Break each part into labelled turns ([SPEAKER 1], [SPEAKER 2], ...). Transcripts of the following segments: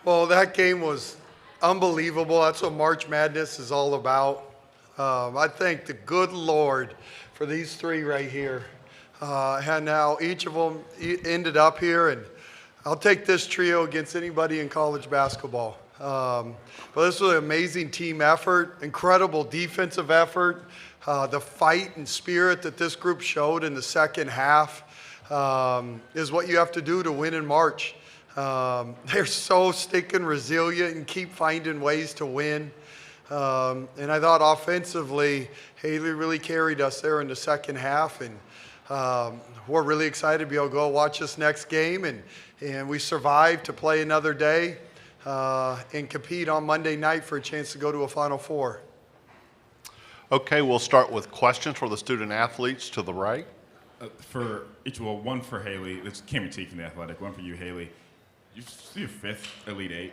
[SPEAKER 1] Well, that game was unbelievable. That's what March Madness is all about. I thank the good Lord for these three right here. And now each of them ended up here, and I'll take this trio against anybody in college basketball. But this was an amazing team effort, incredible defensive effort. The fight and spirit that this group showed in the second half is what you have to do to win in March. They're so stinking resilient and keep finding ways to win. And I thought offensively, Hailey really carried us there in the second half. And we're really excited to be able to go watch this next game. And we survived to play another day and compete on Monday night for a chance to go to a Final Four.
[SPEAKER 2] Okay, we'll start with questions for the student athletes to the right.
[SPEAKER 3] For each, well, one for Hailey. It's Cameron T from The Athletic. One for you, Hailey. You're fifth Elite Eight,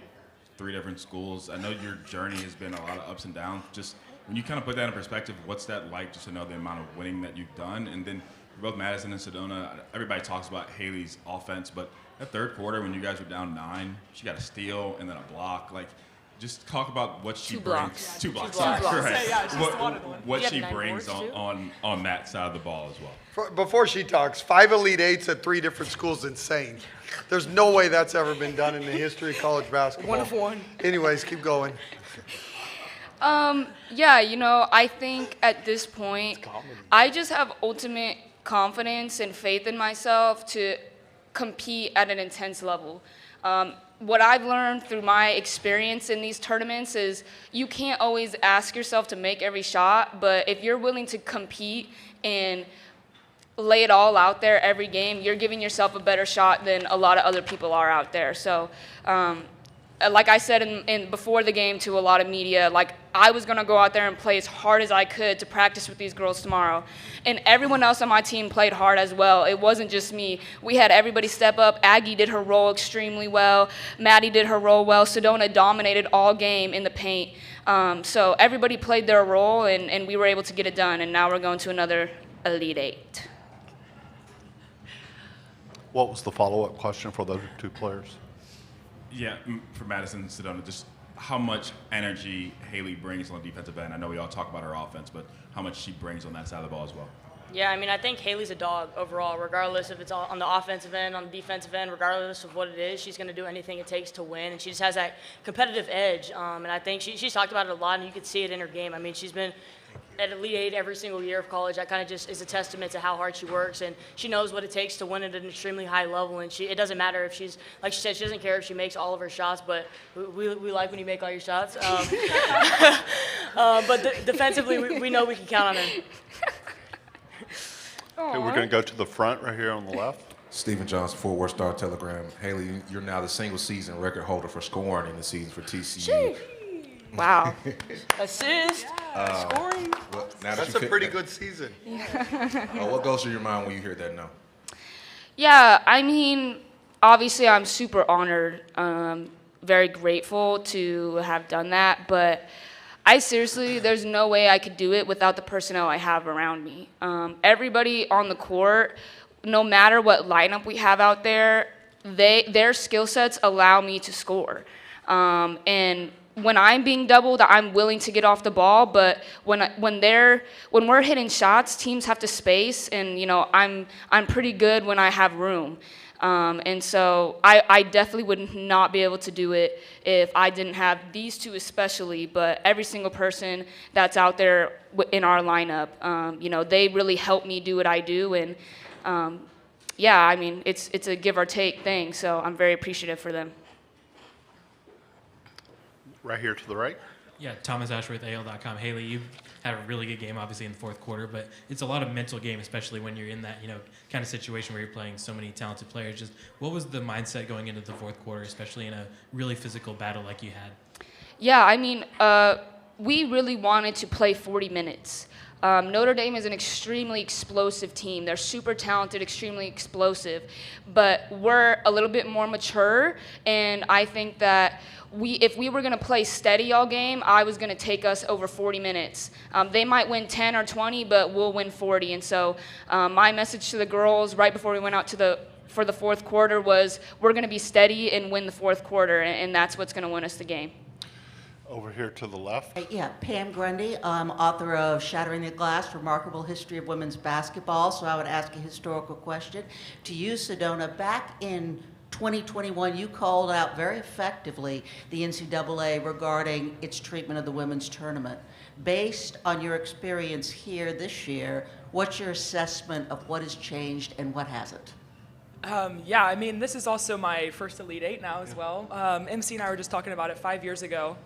[SPEAKER 3] 3 different schools. I know your journey has been a lot of ups and downs. Just when you kind of put that in perspective, what's that like, just to know the amount of winning that you've done? And then for both Madison and Sedona, everybody talks about Hailey's offense, but that third quarter when you guys were down 9, she got a steal and then a block. Like, just talk about what she brings. Two blocks. Right.
[SPEAKER 4] Yeah,
[SPEAKER 3] what she brings on that side of the ball as well.
[SPEAKER 1] Before she talks, 5 Elite Eights at 3 different schools, insane. There's no way that's ever been done in the history of college basketball.
[SPEAKER 4] 1 of 1.
[SPEAKER 1] Anyways, keep going.
[SPEAKER 5] Yeah, I think at this point, I just have ultimate confidence and faith in myself to compete at an intense level. What I've learned through my experience in these tournaments is you can't always ask yourself to make every shot, but if you're willing to compete and lay it all out there every game, you're giving yourself a better shot than a lot of other people are out there. So, like I said in before the game to a lot of media, like I was gonna go out there and play as hard as I could to practice with these girls tomorrow. And everyone else on my team played hard as well. It wasn't just me. We had everybody step up. Aggie did her role extremely well. Maddie did her role well. Sedona dominated all game in the paint. So everybody played their role, and we were able to get it done. And now we're going to another Elite Eight.
[SPEAKER 2] What was the follow-up question for those 2 players?
[SPEAKER 3] Yeah, for Madison and Sedona, just how much energy Hailey brings on the defensive end. I know we all talk about her offense, but how much she brings on that side of the ball as well.
[SPEAKER 6] Yeah, I mean, I think Hailey's a dog overall, regardless if it's on the offensive end, on the defensive end, regardless of what it is. She's going to do anything it takes to win, and she just has that competitive edge. And I think she's talked about it a lot, and you could see it in her game. I mean, she's been at Elite Eight every single year of college. That kind of just is a testament to how hard she works, and she knows what it takes to win at an extremely high level. And it doesn't matter if she's, like she said, she doesn't care if she makes all of her shots, but we like when you make all your shots. But defensively, we know we can count on her.
[SPEAKER 2] Okay, we're going to go to the front right here on the left.
[SPEAKER 7] Stephen Johnson, Fort Worth Star-Telegram. Hailey, you're now the single-season record holder for scoring in the season for TCU.
[SPEAKER 5] Wow.
[SPEAKER 4] Assist, scoring.
[SPEAKER 7] Well,
[SPEAKER 1] That's a pretty good season.
[SPEAKER 7] What goes through your mind when you hear that now?
[SPEAKER 5] Yeah, I mean, obviously I'm super honored, very grateful to have done that, but there's no way I could do it without the personnel I have around me. Everybody on the court, no matter what lineup we have out there, their skill sets allow me to score. And when I'm being doubled, I'm willing to get off the ball, but when we're hitting shots, teams have to space, and I'm pretty good when I have room. And so I definitely would not be able to do it if I didn't have these 2 especially, but every single person that's out there in our lineup, they really help me do what I do. And yeah, I mean, it's a give or take thing, so I'm very appreciative for them.
[SPEAKER 2] Right here to the right.
[SPEAKER 8] Yeah, Thomas Ashworth, AL.com. Hailey, you had a really good game, obviously, in the fourth quarter, but it's a lot of mental game, especially when you're in that, kind of situation where you're playing so many talented players. Just what was the mindset going into the fourth quarter, especially in a really physical battle like you had?
[SPEAKER 5] Yeah, I mean, we really wanted to play 40 minutes. Notre Dame is an extremely explosive team. They're super talented, extremely explosive, but we're a little bit more mature, and I think that if we were going to play steady all game, I was going to take us over 40 minutes. They might win 10 or 20, but we'll win 40. And so my message to the girls right before we went out to the for the fourth quarter was we're going to be steady and win the fourth quarter, and that's what's going to win us the game.
[SPEAKER 2] Over here to the left.
[SPEAKER 9] Yeah, Pam Grundy, author of Shattering the Glass, Remarkable History of Women's Basketball. So I would ask a historical question to you, Sedona. Back in 2021, you called out very effectively the NCAA regarding its treatment of the women's tournament. Based on your experience here this year, what's your assessment of what has changed and what hasn't?
[SPEAKER 4] Yeah, I mean, this is also my first Elite Eight now as well. MC and I were just talking about it 5 years ago.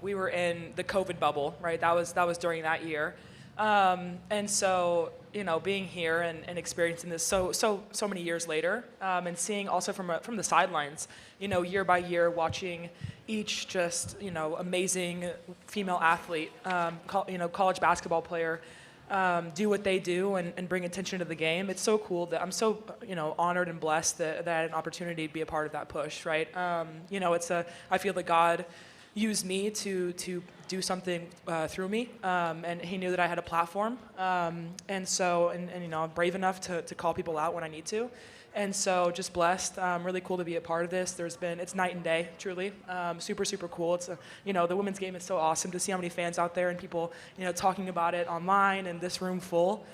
[SPEAKER 4] We were in the COVID bubble, right? That was during that year. And so, you know, being here and experiencing this so many years later, and seeing also from the sidelines, you know, year by year, watching each just, you know, amazing female athlete, college basketball player, do what they do and bring attention to the game. It's so cool that I'm so, you know, honored and blessed that I had an opportunity to be a part of that push, right? You know, I feel that God used me to do something through me, and he knew that I had a platform, and you know, I'm brave enough to call people out when I need to, and so just blessed. Really cool to be a part of this. It's night and day, truly. Super cool. You know, the women's game is so awesome to see how many fans out there and people, you know, talking about it online and this room full.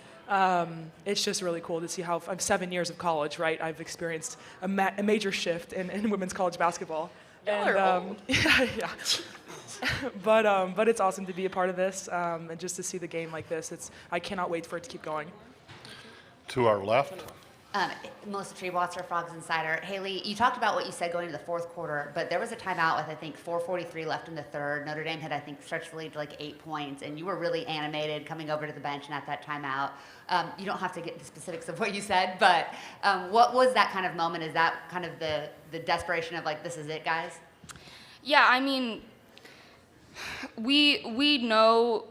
[SPEAKER 4] It's just really cool to see how, I'm 7 years of college, right? I've experienced a major shift in women's college basketball.
[SPEAKER 6] Y'all are old.
[SPEAKER 4] Yeah. But it's awesome to be a part of this, and just to see the game like this. I cannot wait for it to keep going.
[SPEAKER 2] To our left.
[SPEAKER 10] Melissa Treebwasser, Frogs Insider. Hailey, you talked about what you said going into the fourth quarter, but there was a timeout with, I think, 4:43 left in the third. Notre Dame had, I think, stretched the lead to like 8 points, and you were really animated coming over to the bench and at that timeout. You don't have to get into specifics of what you said, but what was that kind of moment? Is that kind of the desperation of like, this is it, guys?
[SPEAKER 5] Yeah, I mean, we know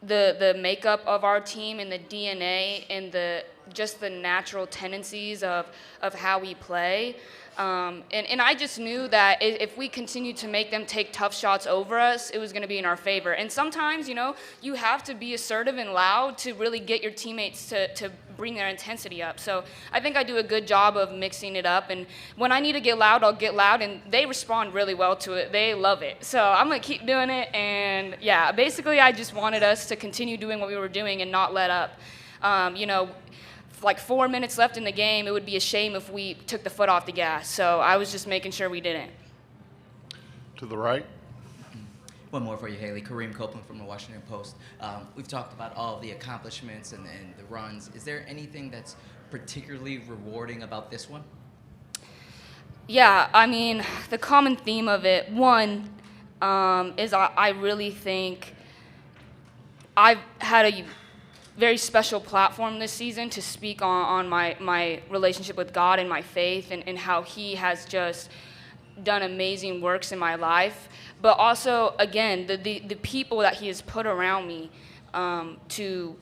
[SPEAKER 5] the makeup of our team and the DNA and just the natural tendencies of how we play. And I just knew that if we continued to make them take tough shots over us, it was going to be in our favor. And sometimes, you know, you have to be assertive and loud to really get your teammates to bring their intensity up. So I think I do a good job of mixing it up. And when I need to get loud, I'll get loud. And they respond really well to it. They love it. So I'm going to keep doing it. And, yeah, basically I just wanted us to continue doing what we were doing and not let up. You know, like 4 minutes left in the game, it would be a shame if we took the foot off the gas. So I was just making sure we didn't.
[SPEAKER 2] To the right.
[SPEAKER 11] One more for you, Hailey. Kareem Copeland from the Washington Post. We've talked about all of the accomplishments and the runs. Is there anything that's particularly rewarding about this one?
[SPEAKER 5] Yeah, I mean, the common theme of it, one, is I really think I've had a very special platform this season to speak on my relationship with God and my faith and how he has just done amazing works in my life. But also, again, the people that he has put around me to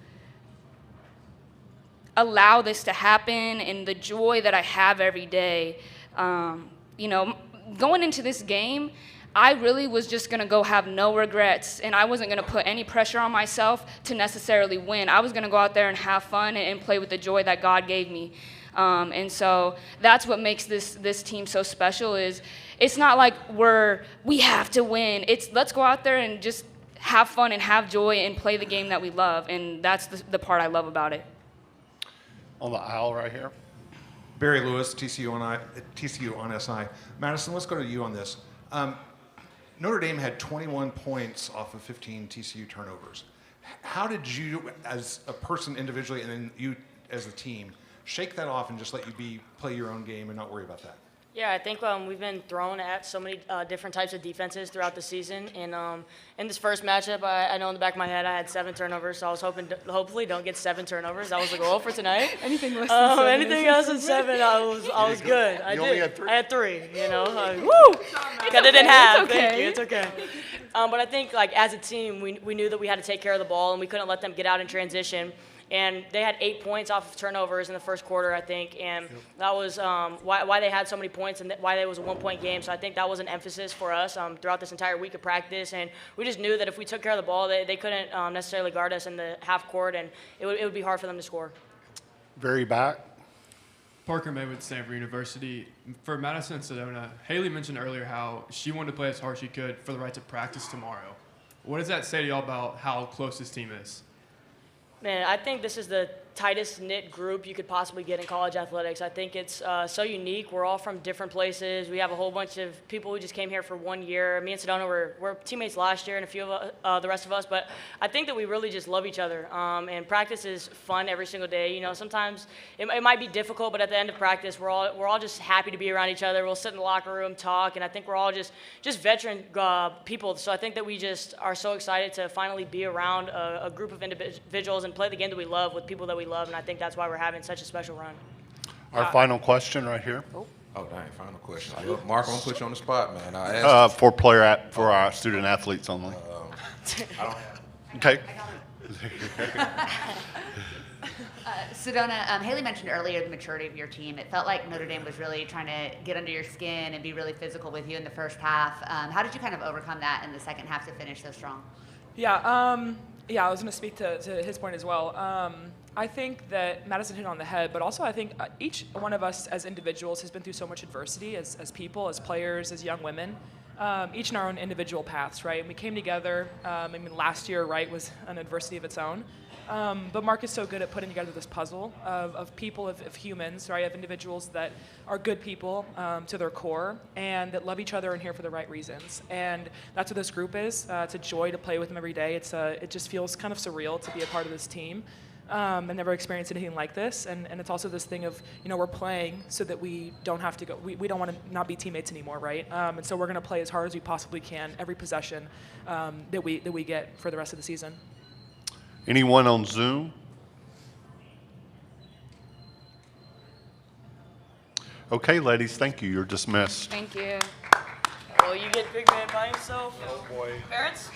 [SPEAKER 5] allow this to happen and the joy that I have every day. You know, going into this game, I really was just going to go have no regrets, and I wasn't going to put any pressure on myself to necessarily win. I was going to go out there and have fun and play with the joy that God gave me. And so that's what makes this team so special is it's not like we have to win. It's let's go out there and just have fun and have joy and play the game that we love, and that's the part I love about it.
[SPEAKER 2] On the aisle right here.
[SPEAKER 12] Barry Lewis, TCU on SI. Madison, let's go to you on this. Notre Dame had 21 points off of 15 TCU turnovers. How did you, as a person individually, and then you as a team, shake that off and just let you play your own game and not worry about that?
[SPEAKER 6] Yeah, I think we've been thrown at so many different types of defenses throughout the season. And in this first matchup, I know in the back of my head I had 7 turnovers, so I was hoping hopefully don't get 7 turnovers. That was the goal for tonight.
[SPEAKER 4] Anything less than 7.
[SPEAKER 6] Anything else than 7, I was good. I
[SPEAKER 2] only had 3?
[SPEAKER 6] I had 3, you know. Woo! Cut it in half.
[SPEAKER 4] It's okay.
[SPEAKER 6] Thank you. It's okay. But I think, like, as a team, we knew that we had to take care of the ball, and we couldn't let them get out in transition. And they had 8 points off of turnovers in the first quarter, I think, and that was why they had so many points and why it was a 1-point game. So I think that was an emphasis for us throughout this entire week of practice, and we just knew that if we took care of the ball, they couldn't necessarily guard us in the half court, and it would be hard for them to score.
[SPEAKER 2] Very back.
[SPEAKER 13] Parker May with Stanford University. For Madison and Sedona, Hailey mentioned earlier how she wanted to play as hard as she could for the right to practice tomorrow. What does that say to y'all about how close this team is?
[SPEAKER 6] Man, I think this is the tightest knit group you could possibly get in college athletics. I think it's so unique. We're all from different places. We have a whole bunch of people who just came here for 1 year. Me and Sedona were teammates last year, and a few of the rest of us. But I think that we really just love each other. And practice is fun every single day. You know, sometimes it might be difficult, but at the end of practice, we're all just happy to be around each other. We'll sit in the locker room, talk, and I think we're all just veteran people. So I think that we just are so excited to finally be around a group of individuals and play the game that we love with people that we love, and I think that's why we're having such a special run.
[SPEAKER 2] Our final question right here.
[SPEAKER 7] Oh, dang, final question. Mark, I'm going to put you on the spot, man. I asked
[SPEAKER 2] For our student athletes only.
[SPEAKER 7] I don't have
[SPEAKER 2] Okay.
[SPEAKER 10] Sedona, Hailey mentioned earlier the maturity of your team. It felt like Notre Dame was really trying to get under your skin and be really physical with you in the first half. How did you kind of overcome that in the second half to finish so strong?
[SPEAKER 4] Yeah, I was going to speak to his point as well. I think that Madison hit on the head, but also I think each one of us as individuals has been through so much adversity as people, as players, as young women, each in our own individual paths, right? And we came together, last year, right, was an adversity of its own. But Mark is so good at putting together this puzzle of people, of humans, right, of individuals that are good people to their core and that love each other and here for the right reasons. And that's what this group is. It's a joy to play with them every day. It just feels kind of surreal to be a part of this team. I never experienced anything like this. And it's also this thing of, we're playing so that we don't have to go. We don't want to not be teammates anymore, right? And so we're going to play as hard as we possibly can every possession that we get for the rest of the season.
[SPEAKER 2] Anyone on Zoom? Okay, ladies, thank you. You're dismissed.
[SPEAKER 5] Thank you.
[SPEAKER 6] Oh, you get big man by himself?
[SPEAKER 1] Oh, boy.
[SPEAKER 6] Parents?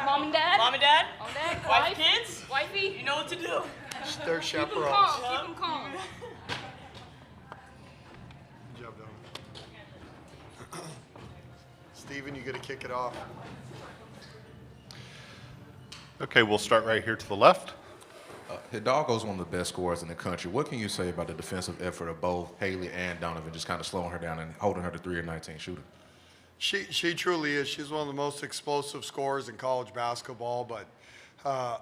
[SPEAKER 5] Mom and Dad?
[SPEAKER 6] Mom and Dad?
[SPEAKER 5] Mom and Dad?
[SPEAKER 6] Wife, kids?
[SPEAKER 5] Wifey?
[SPEAKER 6] You know what to do.
[SPEAKER 1] They're
[SPEAKER 5] Keep them
[SPEAKER 1] chaperones.
[SPEAKER 5] calm. Keep them calm.
[SPEAKER 1] Good job, Don. Steven, you got to kick it off.
[SPEAKER 2] Okay, we'll start right here to the left.
[SPEAKER 7] Hidalgo is one of the best scorers in the country. What can you say about the defensive effort of both Hailey and Donovan, just kind of slowing her down and holding her to 3 or 19 shooter?
[SPEAKER 1] She truly is. She's one of the most explosive scorers in college basketball. But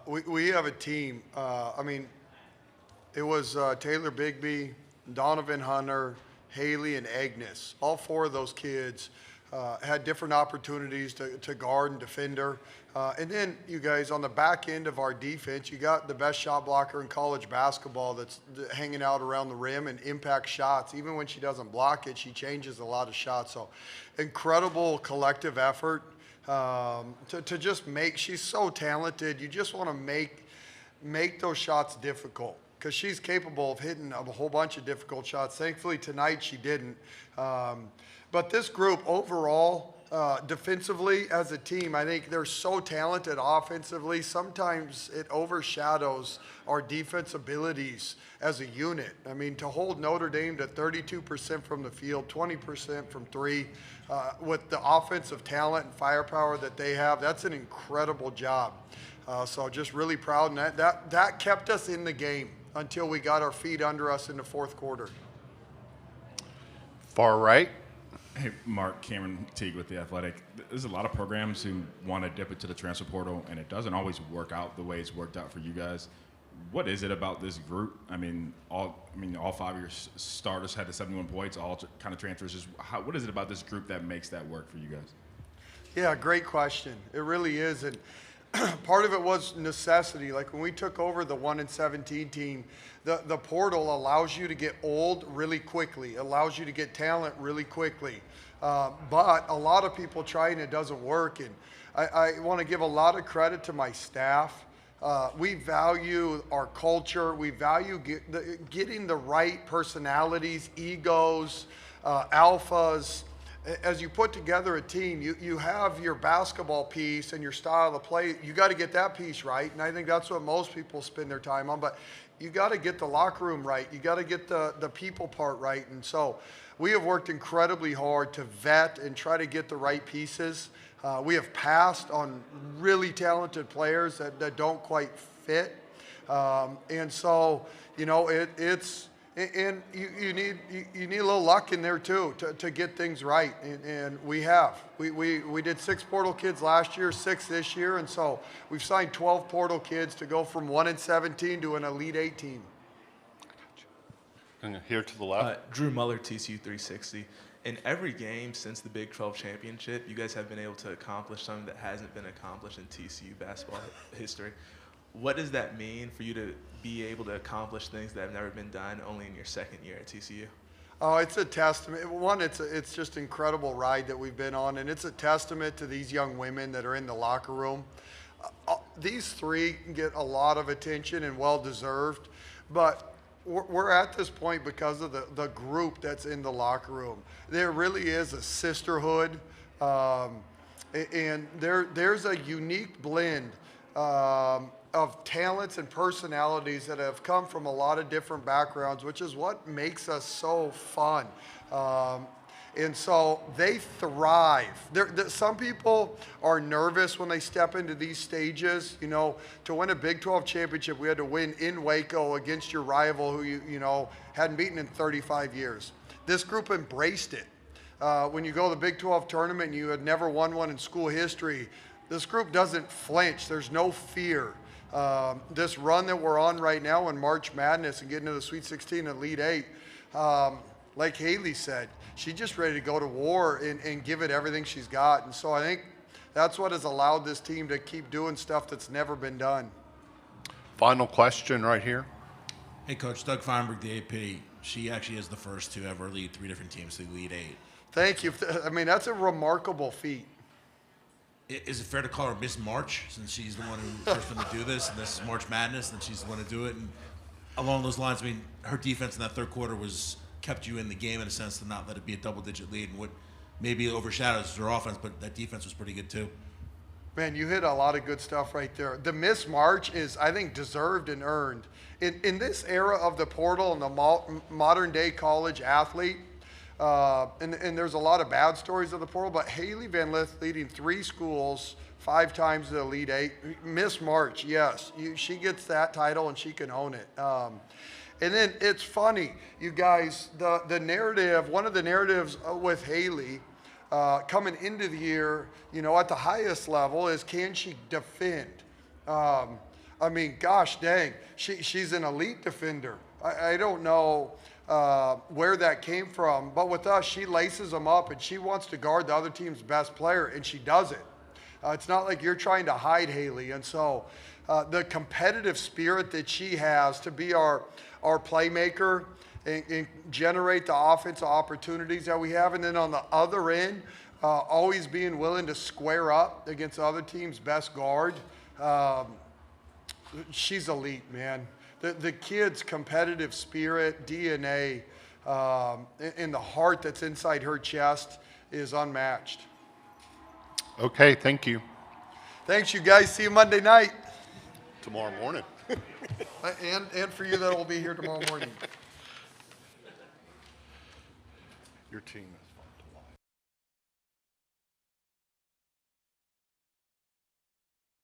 [SPEAKER 1] we have a team. It was Taylor Bigby, Donovan Hunter, Hailey, and Agnes. All 4 of those kids had different opportunities to guard and defend her. And then, you guys, on the back end of our defense, you got the best shot blocker in college basketball that's hanging out around the rim and impact shots. Even when she doesn't block it, she changes a lot of shots. So incredible collective effort to just make – she's so talented. You just want to make those shots difficult because she's capable of hitting a whole bunch of difficult shots. Thankfully, tonight she didn't. But this group overall – defensively as a team, I think they're so talented offensively. Sometimes it overshadows our defense abilities as a unit. I mean, to hold Notre Dame to 32% from the field, 20% from 3, with the offensive talent and firepower that they have, that's an incredible job. So just really proud, and that kept us in the game until we got our feet under us in the fourth quarter.
[SPEAKER 2] Far right.
[SPEAKER 3] Hey, Mark, Cameron Teague with The Athletic. There's a lot of programs who want to dip into the transfer portal, and it doesn't always work out the way it's worked out for you guys. What is it about this group? All 5 of your starters had the 71 points, all kind of transfers. What is it about this group that makes that work for you guys?
[SPEAKER 1] Yeah, great question. It really is. And part of it was necessity. Like when we took over the 1-17 team, the portal allows you to get old really quickly, allows you to get talent really quickly. But a lot of people try and it doesn't work. And I want to give a lot of credit to my staff. We value our culture. We value getting the right personalities, egos, alphas. As you put together a team, you have your basketball piece and your style of play. You got to get that piece right, and I think that's what most people spend their time on. But you got to get the locker room right. You got to get the people part right. And so we have worked incredibly hard to vet and try to get the right pieces. We have passed on really talented players that don't quite fit. And so, it's And you need a little luck in there too to get things right, and we have. We did 6 portal kids last year, 6 this year, and so we've signed 12 portal kids to go from 1-17 to an Elite 18.
[SPEAKER 2] And here to the left.
[SPEAKER 14] Drew Muller, TCU 360. In every game since the Big 12 championship, you guys have been able to accomplish something that hasn't been accomplished in TCU basketball history. What does that mean for you to be able to accomplish things that have never been done only in your second year at TCU?
[SPEAKER 1] Oh, it's a testament. One, it's just an incredible ride that we've been on, and it's a testament to these young women that are in the locker room. These 3 get a lot of attention and well-deserved, but we're at this point because of the group that's in the locker room. There really is a sisterhood, and there's a unique blend of talents and personalities that have come from a lot of different backgrounds, which is what makes us so fun. And so they thrive. Some people are nervous when they step into these stages. You know, to win a Big 12 championship, we had to win in Waco against your rival who you hadn't beaten in 35 years. This group embraced it. When you go to the Big 12 tournament and you had never won one in school history, this group doesn't flinch. There's no fear. This run that we're on right now in March Madness and getting to the Sweet 16 and Elite 8, like Hailey said, she's just ready to go to war and give it everything she's got. And so I think that's what has allowed this team to keep doing stuff that's never been done.
[SPEAKER 2] Final question right here.
[SPEAKER 15] Hey, Coach, Doug Feinberg, the AP. She actually is the first to ever lead 3 different teams to the Elite 8.
[SPEAKER 1] Thank you. I mean, that's a remarkable feat.
[SPEAKER 15] Is it fair to call her Miss March, since she's the one who first one to do this, and this is March Madness, and she's the one to do it? And along those lines, I mean, her defense in that third quarter kept you in the game in a sense to not let it be a double-digit lead, and what maybe overshadows her offense, but that defense was pretty good too.
[SPEAKER 1] Man, you hit a lot of good stuff right there. The Miss March is, I think, deserved and earned. In this era of the portal and the modern-day college athlete, and there's a lot of bad stories of the portal, but Hailey Van Lith leading 3 schools 5 times to the Elite 8. Miss March, yes, she gets that title and she can own it. And then it's funny, you guys, the narrative, one of the narratives with Hailey coming into the year, at the highest level is, can she defend? I mean, gosh dang, she's an elite defender. I don't know where that came from, but with us, she laces them up and she wants to guard the other team's best player, and she does it. It's not like you're trying to hide Hailey. And so the competitive spirit that she has to be our playmaker and generate the offensive opportunities that we have, and then on the other end, always being willing to square up against the other team's best guard. She's elite, man. The kid's competitive spirit, DNA, and the heart that's inside her chest is unmatched.
[SPEAKER 2] Okay, thank you.
[SPEAKER 1] Thanks, you guys. See you Monday night.
[SPEAKER 2] Tomorrow morning.
[SPEAKER 1] and for you that will be here tomorrow morning.
[SPEAKER 2] Your team is.